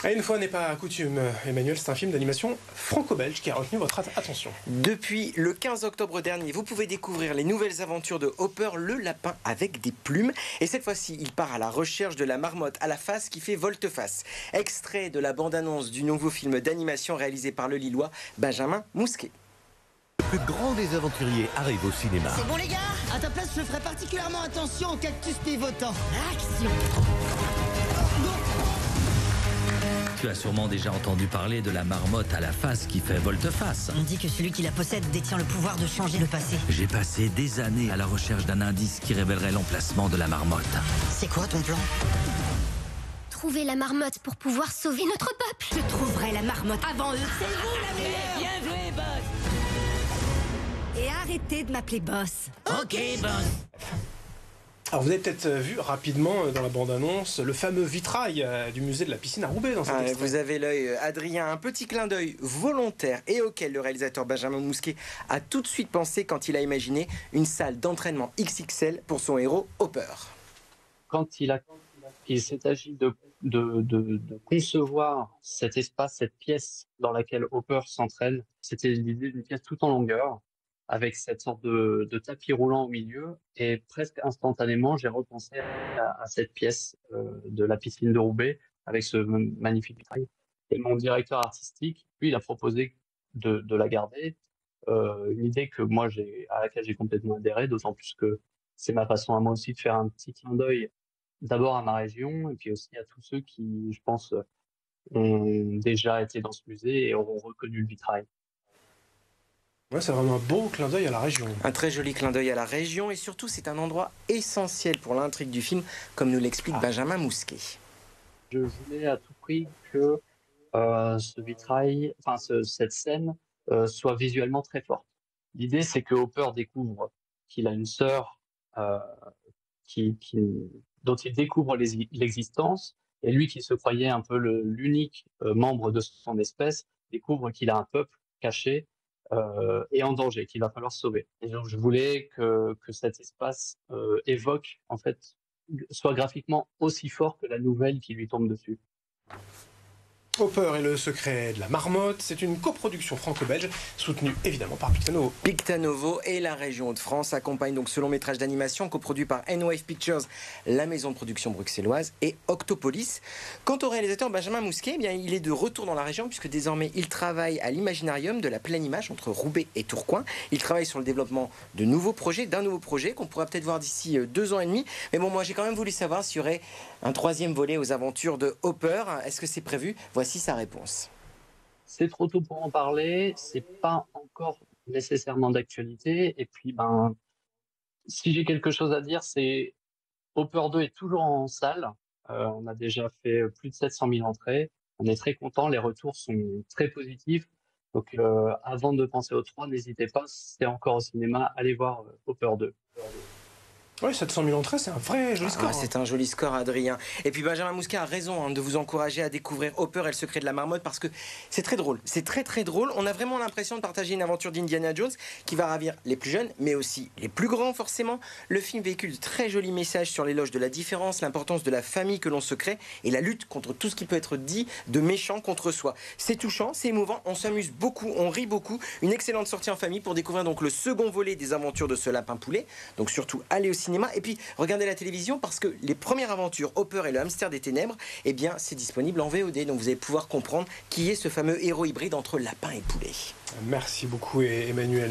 Et une fois n'est pas coutume, Emmanuel, c'est un film d'animation franco-belge qui a retenu votre attention. Depuis le 15 octobre dernier, vous pouvez découvrir les nouvelles aventures de Hopper, le lapin avec des plumes. Et cette fois-ci, il part à la recherche de la marmotte à la face qui fait volte-face. Extrait de la bande-annonce du nouveau film d'animation réalisé par le Lillois Benjamin Mousquet. Le plus grand des aventuriers arrive au cinéma. C'est bon les gars, à ta place je ferai particulièrement attention aux cactus pivotants. Action. Tu as sûrement déjà entendu parler de la marmotte à la face qui fait volte-face. On dit que celui qui la possède détient le pouvoir de changer le passé. J'ai passé des années à la recherche d'un indice qui révélerait l'emplacement de la marmotte. C'est quoi ton plan? Trouver la marmotte pour pouvoir sauver notre peuple. Je trouverai la marmotte avant eux. C'est vous la meilleure. Bien joué, boss. Et arrêtez de m'appeler boss. Ok boss. Alors vous avez peut-être vu rapidement dans la bande-annonce le fameux vitrail du musée de la piscine à Roubaix dans cet extrait. Vous avez l'œil, Adrien, un petit clin d'œil volontaire et auquel le réalisateur Benjamin Mousquet a tout de suite pensé quand il a imaginé une salle d'entraînement XXL pour son héros Hopper. Quand il s'est agi de concevoir cet espace, cette pièce dans laquelle Hopper s'entraîne, c'était l'idée d'une pièce tout en longueur, avec cette sorte de tapis roulant au milieu, et presque instantanément, j'ai repensé à cette pièce de la piscine de Roubaix, avec ce magnifique vitrail. Et mon directeur artistique, lui, il a proposé de la garder, une idée à laquelle j'ai complètement adhéré, d'autant plus que c'est ma façon à moi aussi de faire un petit clin d'œil, d'abord à ma région, et puis aussi à tous ceux qui, je pense, ont déjà été dans ce musée et auront reconnu le vitrail. Ouais, c'est vraiment un beau clin d'œil à la région. Un très joli clin d'œil à la région et surtout c'est un endroit essentiel pour l'intrigue du film, comme nous l'explique Benjamin Mousquet. Je voulais à tout prix que ce vitrail, cette scène soit visuellement très forte. L'idée, c'est que Hopper découvre qu'il a une sœur dont il découvre l'existence, et lui qui se croyait un peu l'unique membre de son espèce, découvre qu'il a un peuple caché et en danger, qu'il va falloir sauver. Et donc je voulais que cet espace évoque, en fait, soit graphiquement aussi fort que la nouvelle qui lui tombe dessus. Hopper et le secret de la marmotte, c'est une coproduction franco-belge soutenue évidemment par Pictanovo. Pictanovo et la région Hauts-de-France accompagnent donc ce long métrage d'animation coproduit par N-Wave Pictures, la maison de production bruxelloise, et Octopolis. Quant au réalisateur Benjamin Mousquet, eh bien, il est de retour dans la région puisque désormais il travaille à l'Imaginarium de la Pleine Image entre Roubaix et Tourcoing. Il travaille sur le développement d'un nouveau projet qu'on pourra peut-être voir d'ici 2 ans et demi. Mais bon, moi j'ai quand même voulu savoir s'il y aurait un 3e volet aux aventures de Hopper. Est-ce que c'est prévu? Voici sa réponse. C'est trop tôt pour en parler, c'est pas encore nécessairement d'actualité. Et puis, si j'ai quelque chose à dire, c'est Hopper 2 est toujours en salle. On a déjà fait plus de 700 000 entrées. On est très content, les retours sont très positifs. Donc, avant de penser au 3, n'hésitez pas, c'est encore au cinéma, allez voir Hopper 2. Oui, 700 000 entrées, c'est un vrai joli score. C'est un joli score, Adrien. Et puis Benjamin Mousquet a raison de vous encourager à découvrir Hopper et le secret de la marmotte parce que c'est très drôle. C'est très très drôle. On a vraiment l'impression de partager une aventure d'Indiana Jones qui va ravir les plus jeunes, mais aussi les plus grands forcément. Le film véhicule de très jolis messages sur l'éloge de la différence, l'importance de la famille que l'on se crée et la lutte contre tout ce qui peut être dit de méchant contre soi. C'est touchant, c'est émouvant, on s'amuse beaucoup, on rit beaucoup. Une excellente sortie en famille pour découvrir donc le second volet des aventures de ce lapin poulet. Donc surtout, allez au cinéma. Et puis, regardez la télévision parce que les premières aventures, Hopper et le hamster des ténèbres, eh bien, c'est disponible en VOD. Donc, vous allez pouvoir comprendre qui est ce fameux héros hybride entre lapin et poulet. Merci beaucoup, Emmanuel.